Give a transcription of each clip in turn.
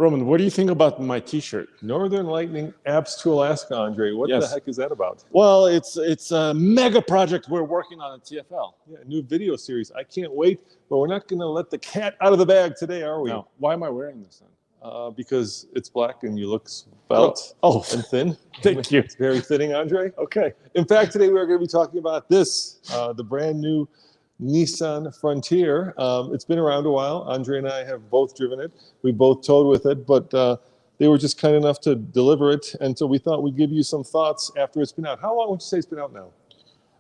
Roman, what do you think about my T-shirt? Northern Lightning Apps to Alaska, Andre. What the heck is that about? Well, it's a mega project we're working on at TFL. Yeah, a new video series. I can't wait, but we're not going to let the cat out of the bag today, are we? No. Why am I wearing this then? Because it's black and you look svelte and thin. Thank you. It's very fitting, Andre. Okay. In fact, today we're going to be talking about this, the brand new Nissan Frontier. It's been around a while. Andre and I have both driven it. We both towed with it, but they were just kind enough to deliver it. And so we thought we'd give you some thoughts after it's been out. How long would you say it's been out now?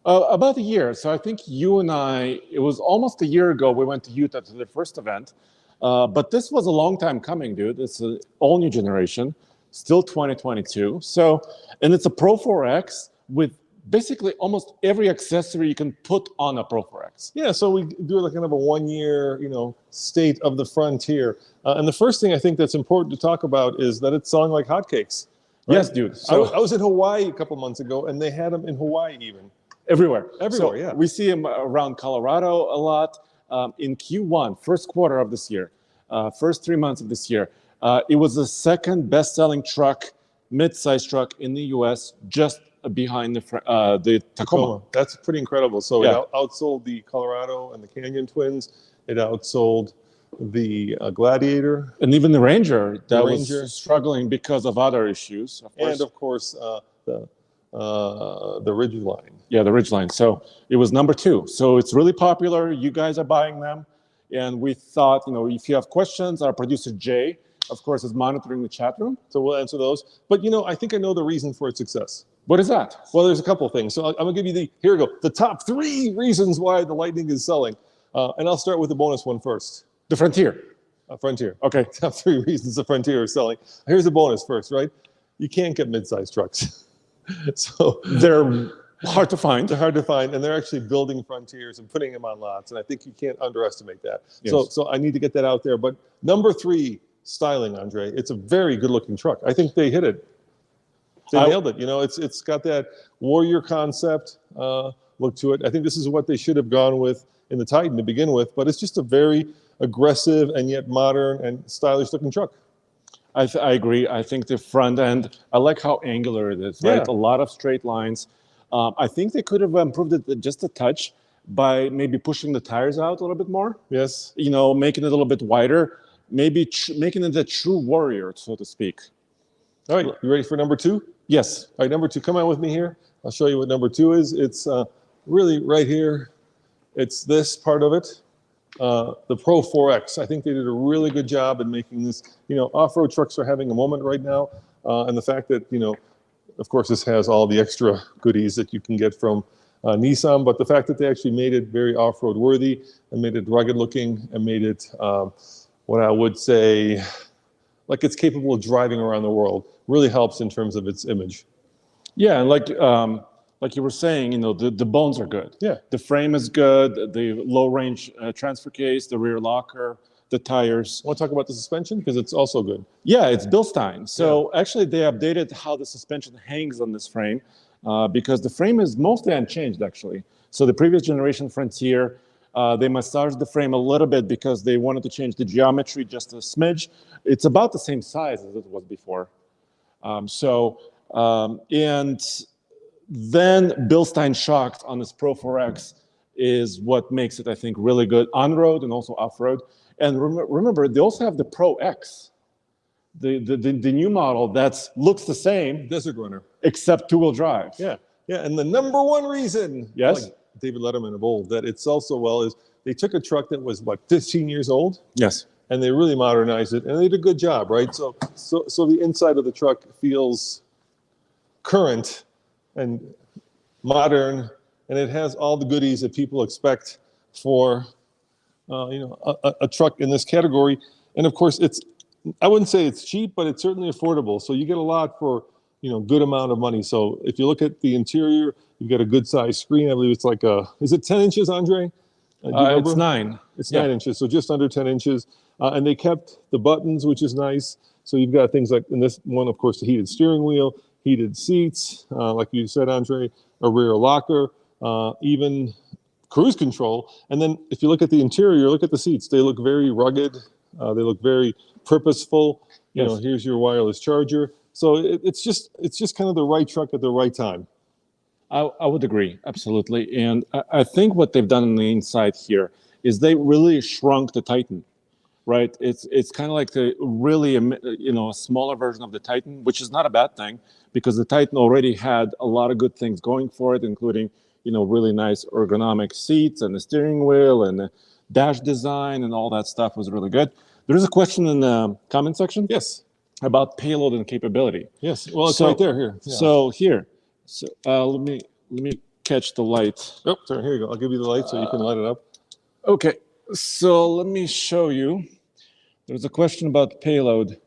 About a year. So I think you and I, it was almost a year ago, we went to Utah to the first event. But this was a long time coming, dude. It's an all new generation, still 2022. So, and it's a Pro-4X with basically almost every accessory you can put on a Pro-4X. Yeah, so we do like kind of a 1 year, state of the Frontier. And the first thing I think that's important to talk about is that it's selling like hotcakes. Right? Yes, dude. So I was in Hawaii a couple months ago, and they had them in Hawaii even. Everywhere, yeah. We see them around Colorado a lot. In Q1, first quarter of this year, first 3 months of this year, it was the second best-selling truck, mid-size truck in the U.S., just behind the Tacoma. That's pretty incredible. So it outsold the Colorado and the Canyon Twins. It outsold the Gladiator. And even the Ranger that was struggling because of other issues. And, of course, the Ridgeline. Yeah, the Ridgeline. So it was number 2. So it's really popular. You guys are buying them. And we thought, if you have questions, our producer, Jay, of course, is monitoring the chat room. So we'll answer those. But, I think I know the reason for its success. What is that? Well, there's a couple of things. So I'm going to give you here we go, the top 3 reasons why the Lightning is selling. And I'll start with the bonus one first. The Frontier. Frontier. Okay. Top 3 reasons the Frontier is selling. Here's the bonus first, right? You can't get mid-sized trucks. So they're hard to find. They're hard to find, and they're actually building Frontiers and putting them on lots, and I think you can't underestimate that. Yes. So I need to get that out there. But number 3, styling, Andre. It's a very good-looking truck. I think they hit it. They nailed it. It's got that warrior concept look to it. I think this is what they should have gone with in the Titan to begin with, but it's just a very aggressive and yet modern and stylish-looking truck. I agree. I think the front end, I like how angular it is, right? A lot of straight lines. I think they could have improved it just a touch by maybe pushing the tires out a little bit more. Yes. Making it a little bit wider, maybe making it a true warrior, so to speak. All right, you ready for number 2? Yes. All right, number 2, come on with me here. I'll show you what number 2 is. It's really right here. It's this part of it. The Pro-4X. I think they did a really good job in making this, off-road trucks are having a moment right now. And the fact that, of course, this has all the extra goodies that you can get from Nissan, but the fact that they actually made it very off-road worthy and made it rugged looking and made it, what I would say, like it's capable of driving around the world, really helps in terms of its image. Yeah, and like you were saying, the bones are good. Yeah. The frame is good, the low-range transfer case, the rear locker, the tires. Want to talk about the suspension? Because it's also good. Yeah, it's Bilstein. So actually, they updated how the suspension hangs on this frame because the frame is mostly unchanged, actually. So the previous generation Frontier, they massaged the frame a little bit because they wanted to change the geometry just a smidge. It's about the same size as it was before. And then Bilstein shocked on this Pro-4X is what makes it, I think, really good on-road and also off-road. And remember, they also have the Pro-X, the new model that looks the same. Desert Runner. Except two-wheel drive. Yeah, and the number 1 reason, yes, like David Letterman of old, that it sells so well is they took a truck that was, 15 years old? Yes. And they really modernized it, and they did a good job, right? So the inside of the truck feels current and modern, and it has all the goodies that people expect for a truck in this category. And of course, I wouldn't say it's cheap, but it's certainly affordable. So you get a lot for good amount of money. So if you look at the interior, you've got a good size screen. I believe it's like is it 10 inches, Andre? It's 9. It's 9 inches, so just under 10 inches. And they kept the buttons, which is nice. So you've got things like, in this one, of course, the heated steering wheel, heated seats, like you said, Andre, a rear locker, even cruise control. And then if you look at the interior, look at the seats. They look very rugged. They look very purposeful. You know, Yes. here's your wireless charger. So it's just kind of the right truck at the right time. I would agree, absolutely. And I think what they've done on the inside here is they really shrunk the Titan, right? It's kind of like the really, a smaller version of the Titan, which is not a bad thing because the Titan already had a lot of good things going for it, including, really nice ergonomic seats and the steering wheel and the dash design and all that stuff was really good. There's a question in the comment section. Yes. About payload and capability. Yes. Well, it's right there. Here. Yeah. So here. So let me catch the light. Oh, sorry. Here you go. I'll give you the light so you can light it up. Okay. So let me show you. There's a question about payload.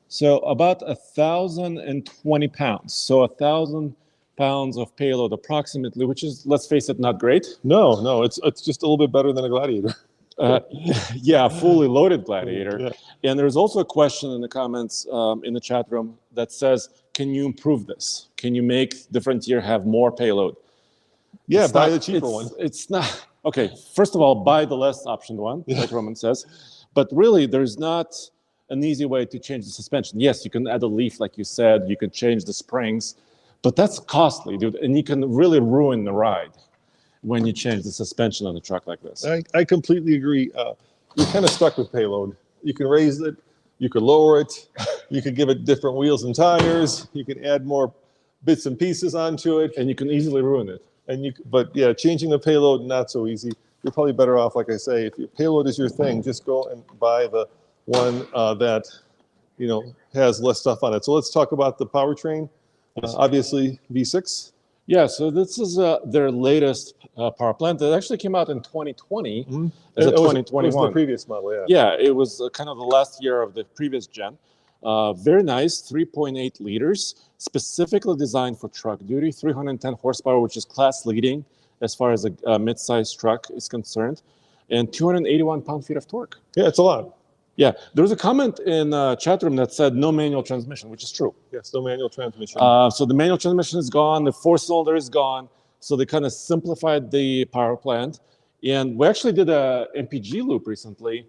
So about 1,020 pounds. So 1,000 pounds of payload approximately, which is, let's face it, not great. No, it's just a little bit better than a Gladiator. Yeah, fully loaded Gladiator. Yeah. And there's also a question in the comments in the chat room that says, can you improve this? Can you make the Frontier have more payload? Yeah, buy the cheaper one. It's not. Okay, first of all, buy the less optioned one, like Roman says. But really, there's not an easy way to change the suspension. Yes, you can add a leaf, like you said. You can change the springs. But that's costly, dude. And you can really ruin the ride when you change the suspension on a truck like this. I completely agree. You're kind of stuck with payload. You can raise it, you could lower it, you could give it different wheels and tires, you can add more bits and pieces onto it. And you can easily ruin it. But yeah, changing the payload, not so easy. You're probably better off, like I say, if your payload is your thing, just go and buy the one that, has less stuff on it. So let's talk about the powertrain. Obviously, V6. Yeah, so this is their latest power plant. It actually came out in 2020 as a 2021. It was the previous model, yeah. Yeah, it was kind of the last year of the previous gen. Very nice, 3.8 liters, specifically designed for truck duty, 310 horsepower, which is class leading as far as a mid-sized truck is concerned, and 281 pound-feet of torque. Yeah, it's a lot. Yeah, there was a comment in chat room that said no manual transmission, which is true. Yes, no manual transmission. So the manual transmission is gone, the four-cylinder is gone, so they kind of simplified the power plant. And we actually did a MPG loop recently.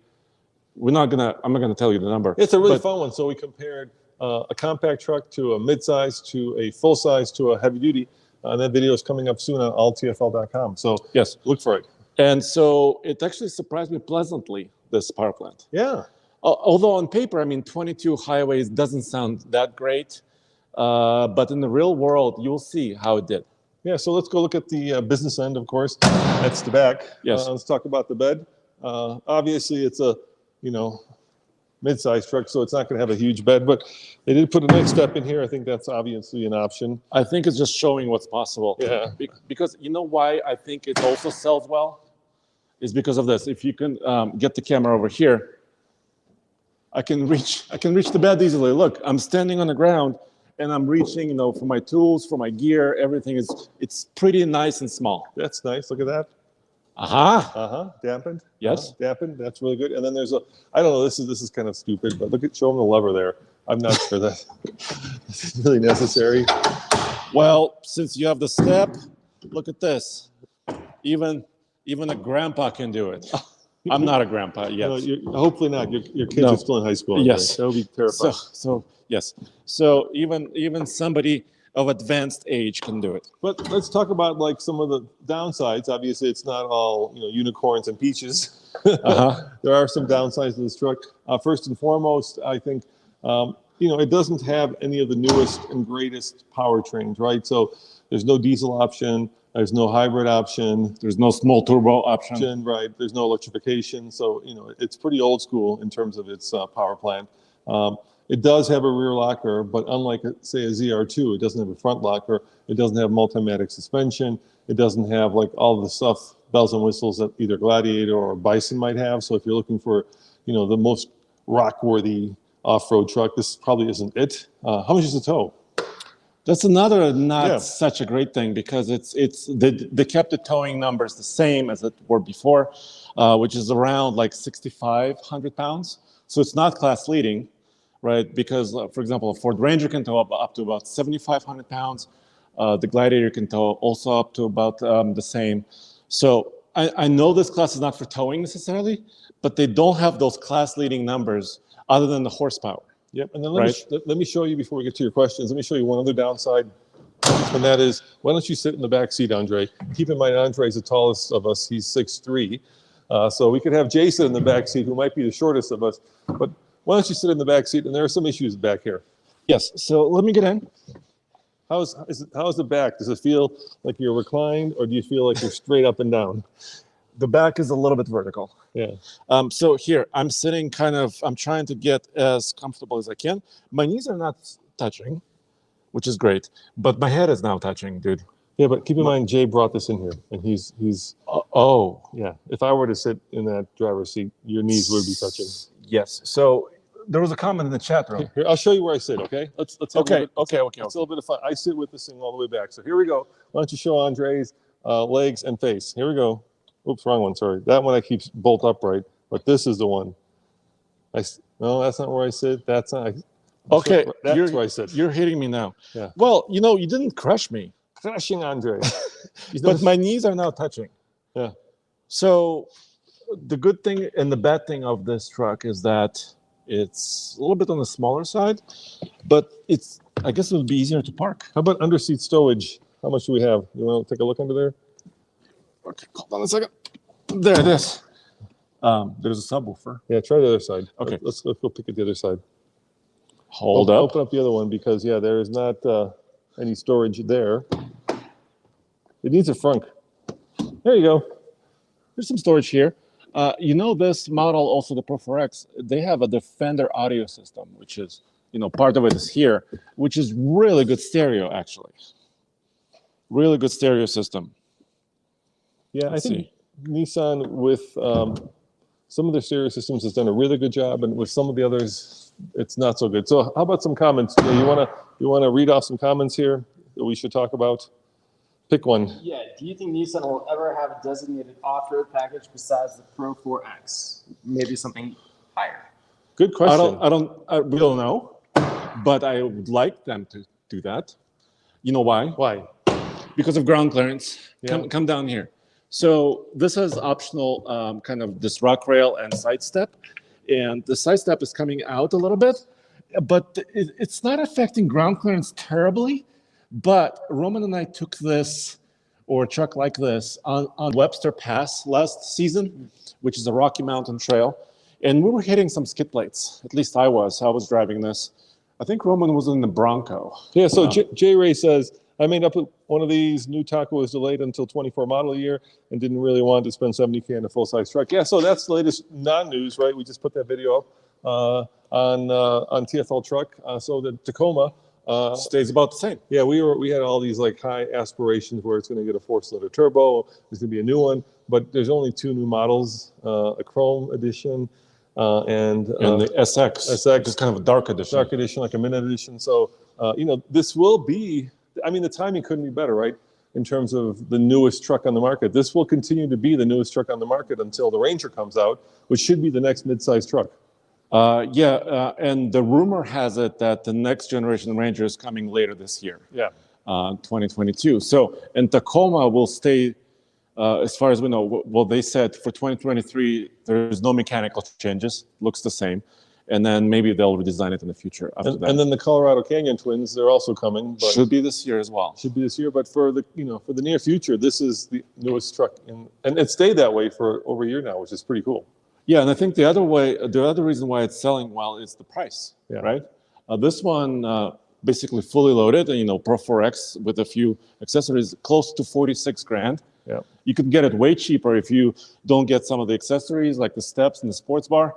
I'm not gonna tell you the number. It's a really fun one. So we compared a compact truck to a mid-size to a full-size to a heavy-duty. And that video is coming up soon on alltfl.com. So yes, look for it. And so it actually surprised me pleasantly, this power plant. Yeah. Although on paper, 22 highways doesn't sound that great, but in the real world, you'll see how it did. Yeah, so let's go look at the business end, of course. That's the back. Yes. Let's talk about the bed. Obviously, it's a, mid-sized truck, so it's not going to have a huge bed, but they did put a nice step in here. I think that's obviously an option. I think it's just showing what's possible. Yeah. Because you know why I think it also sells well? Is because of this. If you can get the camera over here, I can reach the bed easily. Look, I'm standing on the ground and I'm reaching, for my tools, for my gear, everything it's pretty nice and small. That's nice. Look at that. Dampened. Yes. Dampened. That's really good. And then there's I don't know, this is kind of stupid, but show them the lever there. I'm not sure that this is really necessary. Well, since you have the step, look at this. Even a grandpa can do it. I'm not a grandpa yet. No, hopefully not. Your kids are still in high school. Yes. That would be terrifying. So yes. So even somebody of advanced age can do it. But let's talk about like some of the downsides. Obviously, it's not all unicorns and peaches. There are some downsides to this truck. First and foremost, I think it doesn't have any of the newest and greatest powertrains, right? So there's no diesel option. There's no hybrid option. There's no small turbo option. Right. There's no electrification. So, it's pretty old school in terms of its power plant. It does have a rear locker, but unlike, say, a ZR2, it doesn't have a front locker. It doesn't have multimatic suspension. It doesn't have like all the stuff, bells and whistles that either Gladiator or Bison might have. So if you're looking for, the most rock-worthy off-road truck, this probably isn't it. How much is the tow? That's another not such a great thing because they kept the towing numbers the same as it were before, which is around like 6,500 pounds. So it's not class leading, right? Because, for example, a Ford Ranger can tow up to about 7,500 pounds. The Gladiator can tow also up to about the same. So I know this class is not for towing necessarily, but they don't have those class leading numbers other than the horsepower. Yep. And then Right. let me show you, before we get to your questions, let me show you one other downside. And that is, why don't you sit in the back seat, Andre? Keep in mind, Andre's the tallest of us. He's 6'3". So we could have Jason in the back seat, who might be the shortest of us. But why don't you sit in the back seat? And there are some issues back here. Yes. So let me get in. How's the back? Does it feel like you're reclined, or do you feel like you're straight up and down? The back is a little bit vertical. Yeah. So here, I'm sitting I'm trying to get as comfortable as I can. My knees are not touching, which is great, but my head is now touching, dude. Yeah, but keep in mind, Jay brought this in here, and he's yeah. If I were to sit in that driver's seat, your knees would be touching. Yes. So there was a comment in the chat room. Here, I'll show you where I sit. Okay. Let's have Okay. It's a little bit of fun. I sit with this thing all the way back. So here we go. Why don't you show Andre's legs and face? Here we go. Oops, wrong one. Sorry. That one I keep bolt upright, but this is the one. No, that's not where I sit. That's not. Okay, that's where I sit. You're hitting me now. Yeah. Well, you didn't crush me, Crashing Andre. but my knees are now touching. Yeah. So the good thing and the bad thing of this truck is that it's a little bit on the smaller side, but I guess it would be easier to park. How about under seat stowage? How much do we have? You want to take a look under there? Okay, hold on a second. There it is. There's a subwoofer. Yeah, try the other side. Okay. Let's go pick at the other side. Hold up. Open up the other one, because there is not any storage there. It needs a frunk. There you go. There's some storage here. This model, also the Pro-4X, they have a Defender audio system, which is, part of it is here, which is really good stereo, actually. Really good stereo system. Yeah, I think Nissan, with some of their stereo systems, has done a really good job, and with some of the others, it's not so good. So how about some comments? You wanna read off some comments here that we should talk about? Pick one. Yeah, do you think Nissan will ever have a designated off-road package besides the Pro-4X? Maybe something higher. Good question. We don't know, but I would like them to do that. You know why? Why? Because of ground clearance. Yeah. Come down here. So this has optional kind of this rock rail and side step, and the side step is coming out a little bit, but it's not affecting ground clearance terribly. But Roman and I took this, or a truck like this, on Webster Pass last season, which is a Rocky Mountain trail, and we were hitting some skid plates. At least I was driving this. I think Roman was in the Bronco. Yeah, so J Ray says, I made up one of these. New Taco was delayed until 24 model year and didn't really want to spend $70K on a full-size truck. Yeah, so that's the latest non-news, right? We just put that video up on TFL Truck. So the Tacoma Stays about the same. Yeah, we had all these like high aspirations where it's going to get a 4-cylinder turbo. There's going to be a new one, but there's only 2 new models: a Chrome edition and the SX. SX is kind of a dark edition. Dark edition, like a minute edition. So this will be. I mean, the timing couldn't be better, right? In terms of the newest truck on the market, this will continue to be the newest truck on the market until the Ranger comes out, which should be the next mid-size truck. And the rumor has it that the next generation Ranger is coming later this year. Yeah. 2022. So, and Tacoma will stay, as far as we know, well, they said for 2023, there's no mechanical changes, looks the same. And then maybe they'll redesign it in the future after that. And then the Colorado Canyon twins, they're also coming. But should be this year as well. Should be this year, but for the near future, this is the newest truck, and it stayed that way for over a year now, which is pretty cool. Yeah, and I think the other reason why it's selling well is the price, right? This one basically fully loaded, Pro-4X with a few accessories, close to 46 grand. Yeah, you can get it way cheaper if you don't get some of the accessories like the steps and the sports bar.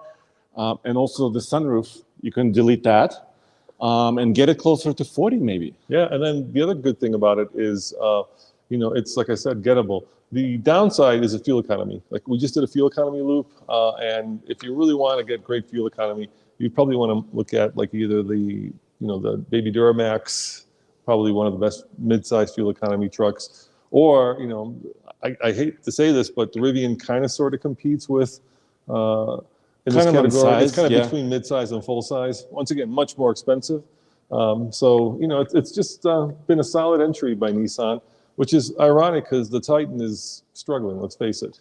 And also the sunroof, you can delete that and get it closer to 40 maybe. Yeah, and then the other good thing about it is, it's like I said, gettable. The downside is the fuel economy. Like we just did a fuel economy loop, and if you really want to get great fuel economy, you probably want to look at like either the Baby Duramax, probably one of the best mid-size fuel economy trucks, or I hate to say this, but the Rivian kind of sort of competes with. In this category, it's kind of between mid-size and full-size. Once again, much more expensive. It's just been a solid entry by Nissan, which is ironic because the Titan is struggling. Let's face it.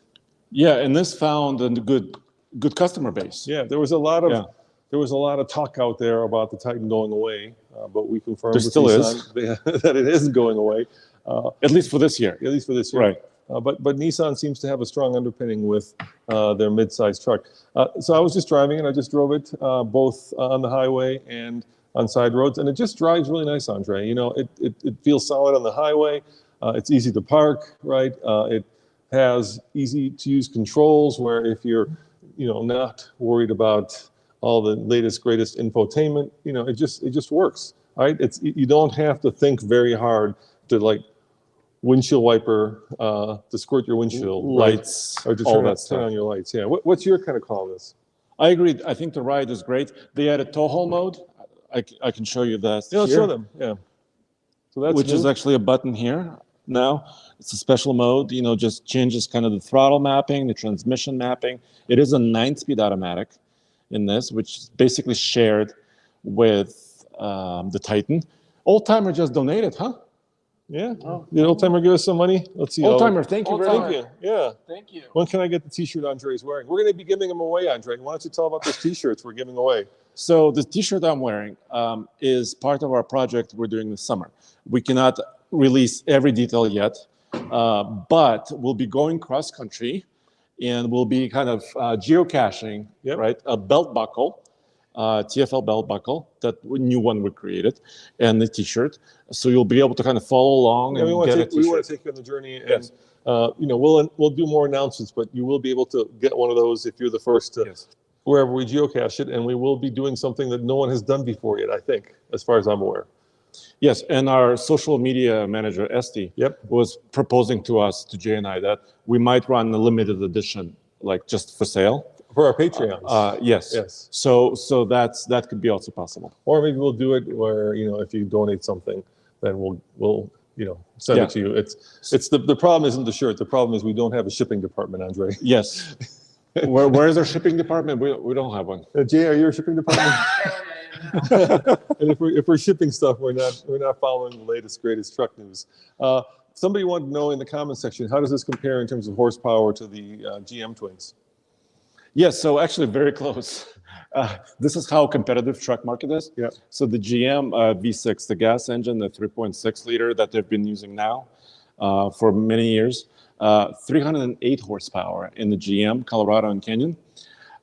Yeah, and this found a good customer base. Yeah, there was a lot of there was a lot of talk out there about the Titan going away, but we confirmed There with still Nissan that it isn't going away. At least for this year. At least for this year. Right. But Nissan seems to have a strong underpinning with their mid-size truck. So I was just driving it. I just drove it both on the highway and on side roads, and it just drives really nice, Andre. You know, it feels solid on the highway. It's easy to park, right? It has easy-to-use controls where if you're, you know, not worried about all the latest, greatest infotainment, you know, it just works, right? You don't have to think very hard to like windshield wiper to squirt your windshield, lights, right? Or to all that turn stuff. on your lights. Yeah. What's your kind of call on this? I agree. I think the ride is great. They added tow haul mode. I can show you that. Yeah, let's here, show them. Yeah. So that's which is new. actually a button here now. It's a special mode, you know, just changes kind of the throttle mapping, the transmission mapping. It is a 9-speed automatic in this, which is basically shared with the Titan. Oldtimer just donated, huh? Yeah. Did Oldtimer give us some money? Let's see. Oldtimer, thank you very Oldtimer. much. Thank you. Yeah. Thank you. When can I get the T-shirt Andre's wearing? We're going to be giving them away, Andre. Why don't you tell about those T-shirts we're giving away? So the T-shirt I'm wearing is part of our project we're doing this summer. We cannot release every detail yet, but we'll be going cross-country, and we'll be kind of geocaching, Yep. right? A belt buckle, TFL belt buckle, that new one we created, and the T-shirt. So you'll be able to kind of follow along Yeah, and we want get a to T-shirt. take you on the journey, and Yes. you know, we'll do more announcements, but you will be able to get one of those if you're the first to Yes. wherever we geocache it, and we will be doing something that no one has done before yet, I think, as far as I'm aware. Yes, and our social media manager, Esty, Yep. was proposing to us, to Jay and I, that we might run a limited edition, like just for sale. For our Patreons. Yes. Yes. So that could be also possible. Or maybe we'll do it where, you know, if you donate something, then we'll you know, send Yeah. it to you. It's the problem isn't the shirt. The problem is we don't have a shipping department, Andre. Yes. Where is our shipping department? We don't have one. Jay, are you a shipping department? And if we're shipping stuff, we're not following the latest, greatest truck news. Somebody wanted to know in the comment section, how does this compare in terms of horsepower to the GM twins? Yes, so actually very close. This is how competitive truck market is. Yeah. So the GM V6, the gas engine, the 3.6 liter that they've been using now for many years, 308 horsepower in the GM, Colorado and Canyon.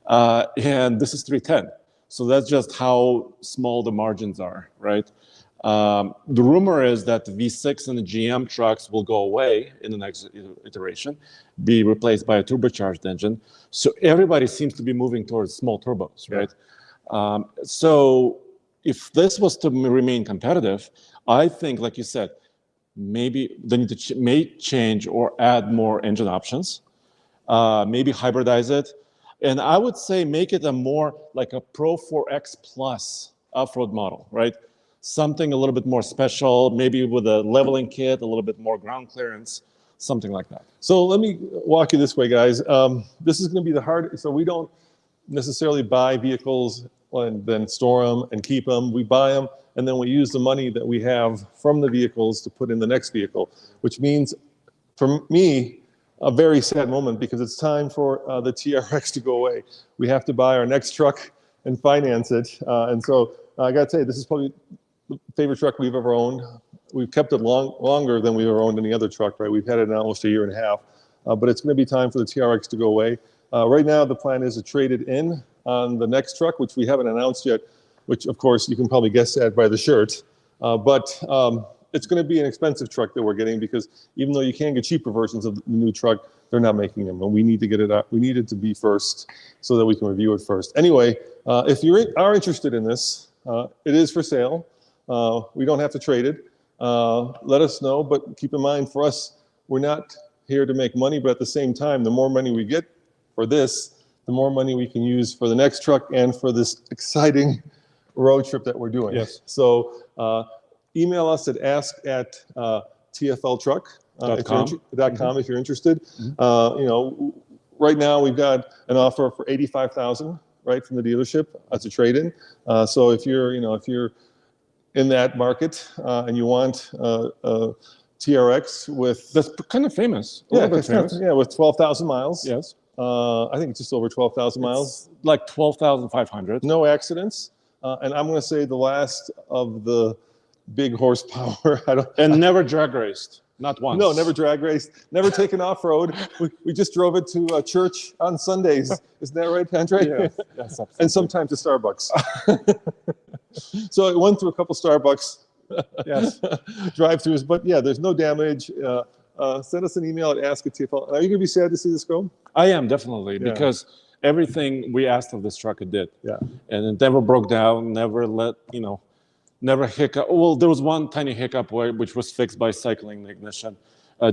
And this is 310. So that's just how small the margins are, right? The rumor is that the V6 and the GM trucks will go away in the next iteration, be replaced by a turbocharged engine. So everybody seems to be moving towards small turbos, right? So if this was to remain competitive, I think, like you said, maybe they need to may change or add more engine options, maybe hybridize it. And I would say make it a more like a PRO-4X plus off-road model, right? Something a little bit more special, maybe with a leveling kit, a little bit more ground clearance, something like that. So let me walk you this way, guys. This is going to be the hard. So we don't necessarily buy vehicles and then store them and keep them. We buy them and then we use the money that we have from the vehicles to put in the next vehicle, which means for me, a very sad moment because it's time for the TRX to go away. We have to buy our next truck and finance it. And so I got to tell you, this is probably the favorite truck we've ever owned. We've kept it longer than we've ever owned any other truck, right? We've had it in almost a year and a half, but it's going to be time for the TRX to go away. Right now, the plan is to trade it in on the next truck, which we haven't announced yet, which of course you can probably guess at by the shirt. But it's going to be an expensive truck that we're getting because even though you can get cheaper versions of the new truck, they're not making them, and we need to get it out. We need it to be first so that we can review it first. Anyway, if you are interested in this, it is for sale. We don't have to trade it. Let us know, but keep in mind for us, we're not here to make money, but at the same time, the more money we get for this, the more money we can use for the next truck and for this exciting road trip that we're doing. Yes. So email us at ask@tfltruck.com if you're interested. Mm-hmm. You know, right now we've got an offer for $85,000 right from the dealership. That's a trade-in. So if you're in that market and you want TRX with That's kind of famous. A little bit famous. with 12,000 miles. Yes. I think it's just over 12,000 miles. It's like 12,500. No accidents. And I'm going to say the last of the big horsepower. And never drag raced. Not once. No, never drag raced, never taken off-road. We just drove it to church on Sundays. Isn't that right, Andre? Yeah. Yes, And sometimes to Starbucks. So it went through a couple Starbucks yes. drive-throughs. But yeah, there's no damage. Send us an email at ask@TFL. Are you going to be sad to see this go? I am definitely, Yeah. because everything we asked of this truck, it did. Yeah. And it never broke down, never never hiccup. Well, there was one tiny hiccup which was fixed by cycling the ignition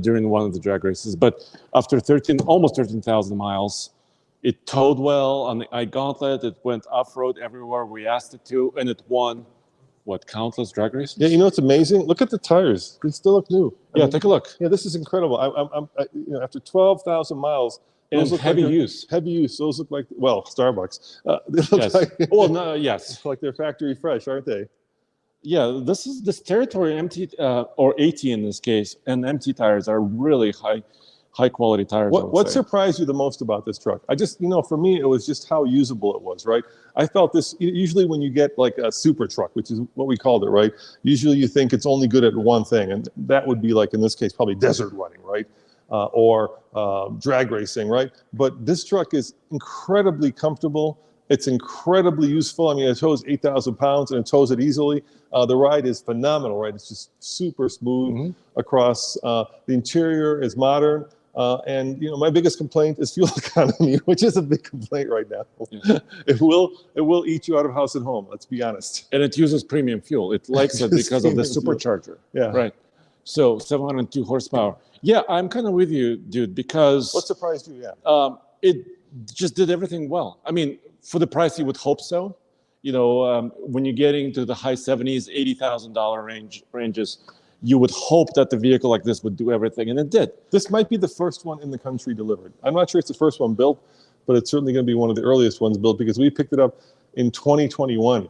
during one of the drag races. But after almost 13,000 miles, it towed well on the iGauntlet. It went off-road everywhere we asked it to, and it won, countless drag races? Yeah, you know what's amazing? Look at the tires. They still look new. Yeah, take a look. Yeah, this is incredible. After 12,000 miles, And those look heavy like use. Heavy use. Those look like, well, Starbucks. They look Yes. like, Well, no, yes. like they're factory fresh, aren't they? Yeah, this territory empty or 80 in this case, and empty tires are really high quality tires. What surprised you the most about this truck? I just, for me, it was just how usable it was, right? I felt this, usually when you get like a super truck, which is what we called it, right? Usually you think it's only good at one thing, and that would be like, in this case, probably desert running, right? Or drag racing, right? But this truck is incredibly comfortable. It's incredibly useful. I mean, it tows 8,000 pounds and it tows it easily. The ride is phenomenal, right? It's just super smooth across. The interior is modern. And my biggest complaint is fuel economy, which is a big complaint right now. Yeah. It will eat you out of house and home. Let's be honest. And it uses premium fuel. It likes it because of the supercharger. Yeah. Right. So 702 horsepower. Yeah, I'm kind of with you, dude. Because what surprised you? Yeah. It just did everything well. I mean, for the price, you would hope so. When you're getting to the high 70s, $80,000 ranges. You would hope that the vehicle like this would do everything, and it did. This might be the first one in the country delivered. I'm not sure it's the first one built, but it's certainly going to be one of the earliest ones built because we picked it up in 2021.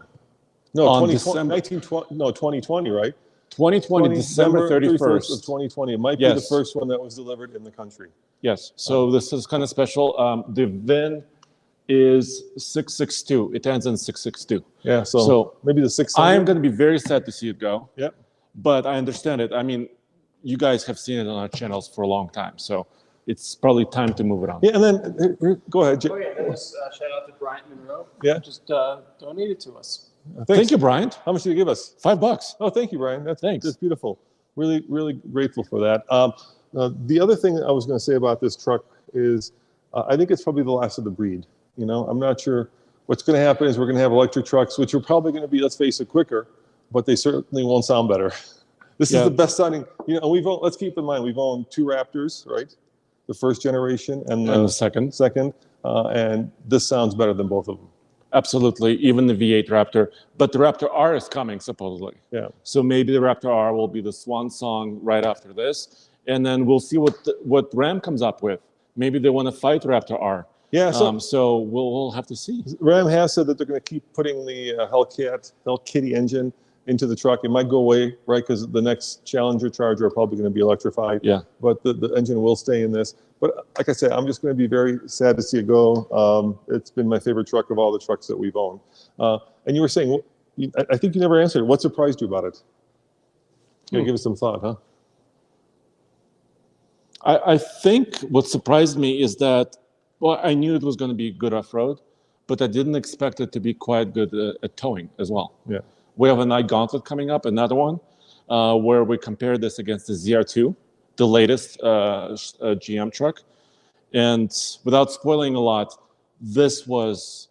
No, 2020, right? 2020, December 31st of 2020. It might be the first one that was delivered in the country. Yes. So this is kind of special. The VIN is 662. It ends in 662. Yeah. So maybe the 600. I am going to be very sad to see it go. Yep. But I understand it. I mean, you guys have seen it on our channels for a long time, so it's probably time to move it on. Yeah, and then go ahead. Oh yeah, just shout out to Bryant Monroe. Yeah, just donated to us. Thank you, Bryant. How much did you give us? $5. Oh, thank you, Brian. Thanks. That's beautiful. Really, really grateful for that. The other thing I was going to say about this truck is I think it's probably the last of the breed. I'm not sure what's going to happen is we're going to have electric trucks, which are probably going to be, let's face it, quicker. But they certainly won't sound better. This is the best sounding, and let's keep in mind, we've owned two Raptors, right? The first generation and the second. And this sounds better than both of them. Absolutely, even the V8 Raptor. But the Raptor R is coming, supposedly. Yeah. So maybe the Raptor R will be the swan song right after this. And then we'll see what Ram comes up with. Maybe they want to fight Raptor R. Yeah, so we'll have to see. Ram has said that they're going to keep putting the Hellkitty engine into the truck. It might go away, right? Because the next Challenger Charger are probably going to be electrified. Yeah. But the engine will stay in this. But like I said, I'm just going to be very sad to see it go. It's been my favorite truck of all the trucks that we've owned. And you were saying, I think you never answered. What surprised you about it? Give us some thought, huh? I think what surprised me is that, well, I knew it was going to be good off-road, but I didn't expect it to be quite good at towing as well. Yeah. We have a night gauntlet coming up, another one, where we compare this against the ZR2, the latest GM truck. And without spoiling a lot, this was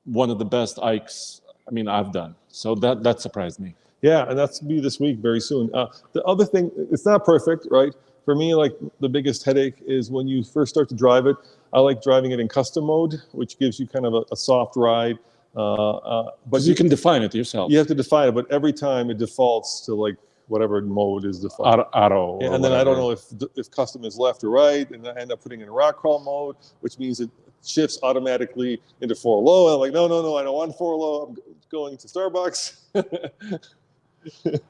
one of the best Ikes, I've done. So that surprised me. Yeah, and that's me this week very soon. The other thing, it's not perfect, right? For me, like the biggest headache is when you first start to drive it. I like driving it in custom mode, which gives you kind of a soft ride. But you can define it yourself. You have to define it, but every time it defaults to like whatever mode is defined. Auto. Yeah, and then I don't know if custom is left or right, and I end up putting in rock crawl mode, which means it shifts automatically into 4 low. And I'm like, no, I don't want 4 low. I'm going to Starbucks.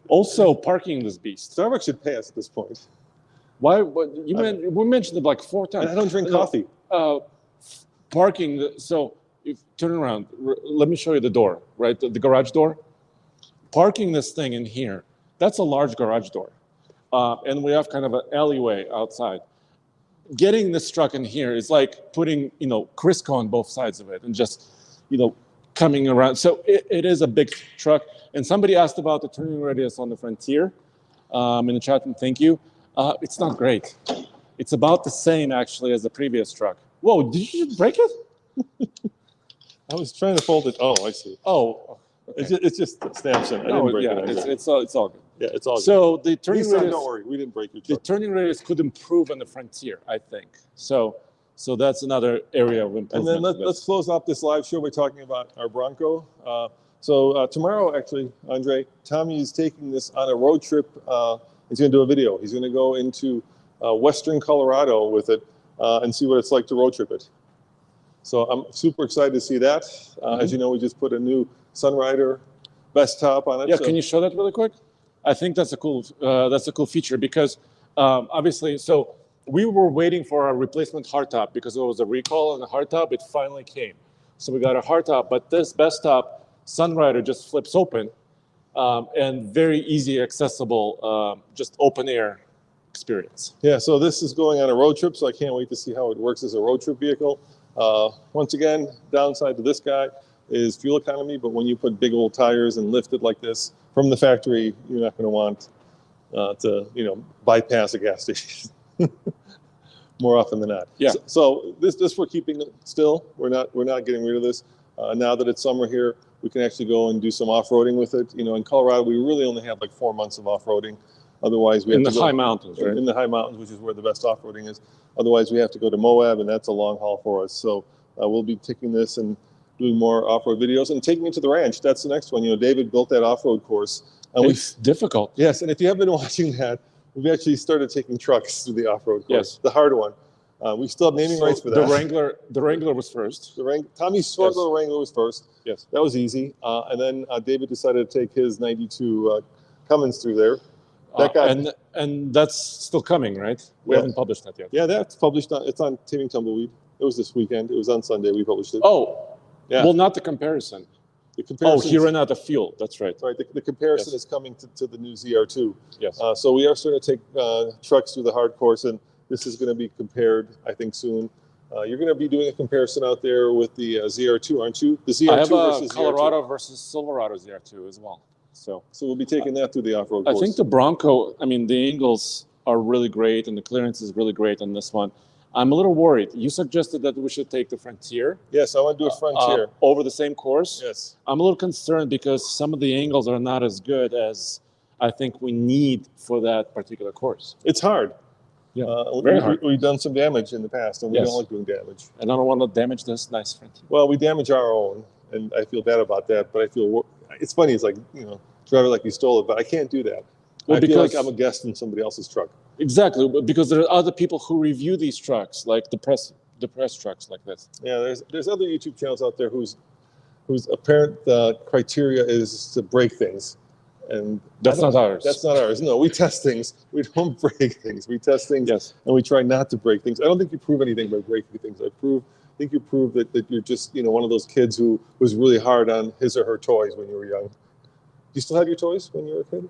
Also, parking this beast. Starbucks should pay us at this point. Why? We mentioned it like 4 times. I don't drink coffee. parking. So if turn around, let me show you the door, right? The garage door. Parking this thing in here, that's a large garage door. And we have kind of an alleyway outside. Getting this truck in here is like putting, Crisco on both sides of it and just, coming around. So it is a big truck. And somebody asked about the turning radius on the Frontier in the chat, and thank you. It's not great. It's about the same, actually, as the previous truck. Whoa, did you break it? I was trying to fold it. Oh, I see. Oh, okay. It's just stamps in. I didn't break it. It's all good. Yeah, it's all good. So the turning Nissan, radius, don't worry, we didn't break your the truck. turning radius could improve on the Frontier, I think. So that's another area of And improvement. then let's close off this live show by talking about our Bronco. So tomorrow, actually, Andre, Tommy is taking this on a road trip. He's going to do a video. He's going to go into western Colorado with it and see what it's like to road trip it. So I'm super excited to see that. As you know, we just put a new Sunrider best top on it. Yeah, so. can you show that really quick? I think that's a cool feature because obviously, so we were waiting for a replacement hardtop because there was a recall on the hardtop. It finally came, so we got a hardtop. But this best top Sunrider just flips open and very easy accessible, just open air experience. Yeah, so this is going on a road trip, so I can't wait to see how it works as a road trip vehicle. Once again, downside to this guy is fuel economy, but when you put big old tires and lift it like this from the factory, you're not going to want to bypass a gas station more often than not. Yeah. So this we're keeping still. We're not getting rid of this. Now that it's summer here, we can actually go and do some off-roading with it. In Colorado, we really only have like 4 months of off-roading. Otherwise, we have to go in the high mountains, right? In the high mountains, which is where the best off-roading is. Otherwise, we have to go to Moab, and that's a long haul for us. So we'll be taking this and doing more off-road videos and taking it to the ranch. That's the next one. David built that off-road course. And it's difficult. Yes, and if you haven't been watching that, we've actually started taking trucks through the off-road course. Yes. The hard one. We still have naming rights for that. The Wrangler was first. Tommy's short little Wrangler was first. Yes. That was easy. And then David decided to take his 92 Cummins through there. That guy, and that's still coming, right? We haven't published that yet. Yeah, that's published. It's on Taming Tumbleweed. It was this weekend. It was on Sunday. We published it. Oh, yeah. Well, not the comparison. The comparison. He ran out of fuel. That's right. Right. The comparison is coming to the new ZR2. Yes. So we are starting to take trucks through the hard course, and this is going to be compared, I think, soon. You're going to be doing a comparison out there with the ZR2, aren't you? The ZR2 I have versus a Colorado ZR2. versus Silverado ZR2 as well. So we'll be taking that through the off-road course. I think the Bronco, the angles are really great and the clearance is really great on this one. I'm a little worried. You suggested that we should take the Frontier. Yes, I want to do a Frontier. Over the same course. Yes. I'm a little concerned because some of the angles are not as good as I think we need for that particular course. It's hard. Yeah, very hard. We've done some damage in the past, and we Yes. don't like doing damage. And I don't want to damage this nice Frontier. Well, we damage our own, and I feel bad about that, but I feel it's funny. It's like, drive it like you stole it, but I can't do that. Well, I feel like because- I'm a guest in somebody else's truck. Exactly, because there are other people who review these trucks, like the press trucks like this. Yeah, there's other YouTube channels out there whose apparent criteria is to break things, and That's not ours. That's not ours. No, we test things. We don't break things. We test things, Yes. and we try not to break things. I don't think you prove anything by breaking things. I think you prove that you're just one of those kids who was really hard on his or her toys when you were young. Do you still have your toys when you were a kid?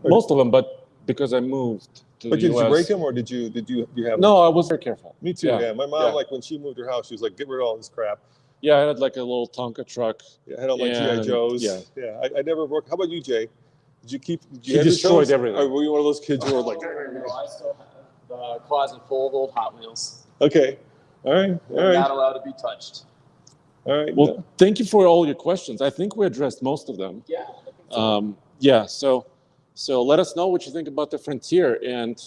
Most of them, but because I moved to But the did US. you break them, or did you have them? No, I was very careful. Me too. Yeah. My mom, like when she moved her house, she was like, "Get rid of all this crap." Yeah, I had like a little Tonka truck. Yeah, I had all my GI And- Joes. yeah. I never broke. How about you, Jay? Did you keep? Did you He have your destroyed toys? everything. Or were you one of those kids who were like? No, I still have the closet full of old Hot Wheels. Okay. All right. They're not allowed to be touched. All right. Well, thank you for all your questions. I think we addressed most of them. Yeah. I think so. Yeah, so let us know what you think about the Frontier. And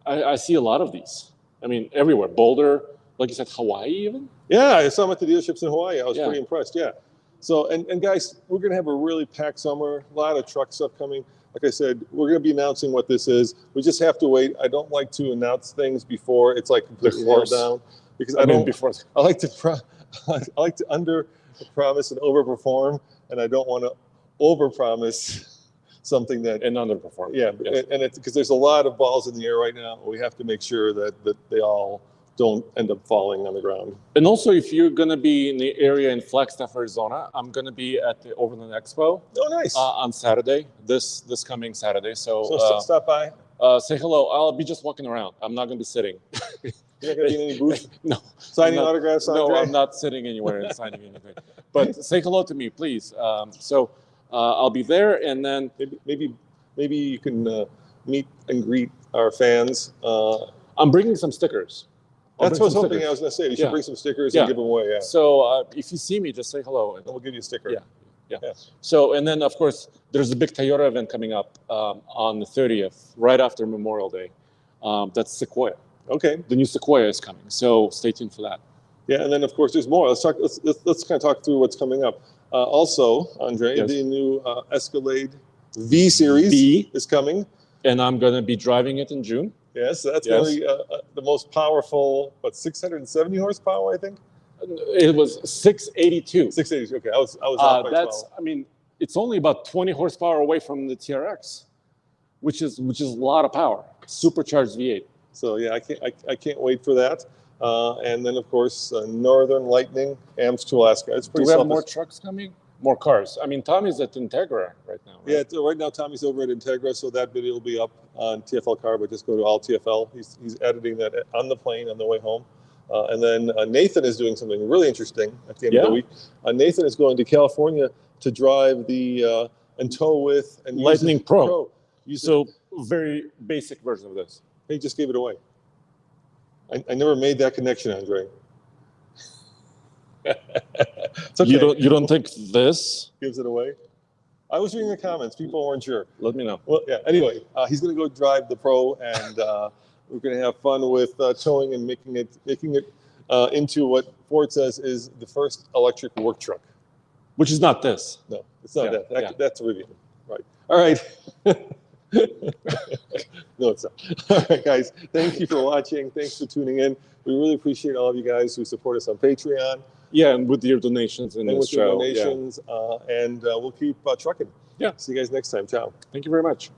I see a lot of these. Everywhere. Boulder, like you said, Hawaii even? Yeah, I saw them at the dealerships in Hawaii. I was Yeah. pretty impressed. Yeah. So, and guys, we're going to have a really packed summer. A lot of truck stuff coming. Like I said, we're going to be announcing what this is. We just have to wait. I don't like to announce things before it's like completely nailed course. down, because I like to I like to under promise and over perform, and I don't want to over promise something that And underperform. yeah, Yes. and it's because there's a lot of balls in the air right now. We have to make sure that they all don't end up falling on the ground. And also, if you're going to be in the area in Flagstaff, Arizona, I'm going to be at the Overland Expo Oh, nice. on Saturday, this coming Saturday. so So stop by. say hello. I'll be just walking around. I'm not going to be sitting. You're not going to be in any booth No. signing I'm not- autographs, No, Andre? I'm not sitting anywhere and signing anything. But say hello to me, please. So I'll be there, and then Maybe you can meet and greet our fans. I'm bringing some stickers. That's what I was hoping. I was going to say you should Yeah. bring some stickers Yeah. and give them away. Yeah, So if you see me, just say hello. and we'll give you a sticker. Yeah. Yeah. Yeah. So, and then of course, there's a big Toyota event coming up on the 30th, right after Memorial Day. That's Sequoia. Okay. The new Sequoia is coming. So stay tuned for that. Yeah, and then of course there's more. Let's kind of talk through what's coming up. Also, Andre, Yes. the new Escalade V Series V. is coming. And I'm going to be driving it in June. Yes, that's Yes. going to be the most powerful. 670 horsepower, I think. It was 682. 680. Okay, I was off by 12. I mean, it's only about 20 horsepower away from the TRX, which is a lot of power. Supercharged V8. So yeah, I can't wait for that. And then of course Northern Lightning, AMS to Alaska. It's Do pretty. we have more trucks coming? More cars. I mean, Tommy's at Integra right now. Right? Yeah, right now Tommy's over at Integra, so that video will be up on TFL Car, but just go to all TFL. He's editing that on the plane on the way home. And then Nathan is doing something really interesting at the end of the week. Nathan is going to California to drive the and tow with and Lightning use Pro. So very basic version of this. He just gave it away. I never made that connection, Andre. It's okay. You don't think this? Gives it away. I was reading the comments. People weren't sure. Let me know. Well, yeah. Anyway, he's going to go drive the Pro, and we're going to have fun with towing and making it into what Ford says is the first electric work truck. Which is not this. No, it's not Yeah, that. yeah. That's a review. Right. All right. No, it's not. All right, guys. Thank you for watching. Thanks for tuning in. We really appreciate all of you guys who support us on Patreon Yeah, and with your donations in and this with your show. donations. And we'll keep trucking. Yeah. See you guys next time. Ciao. Thank you very much.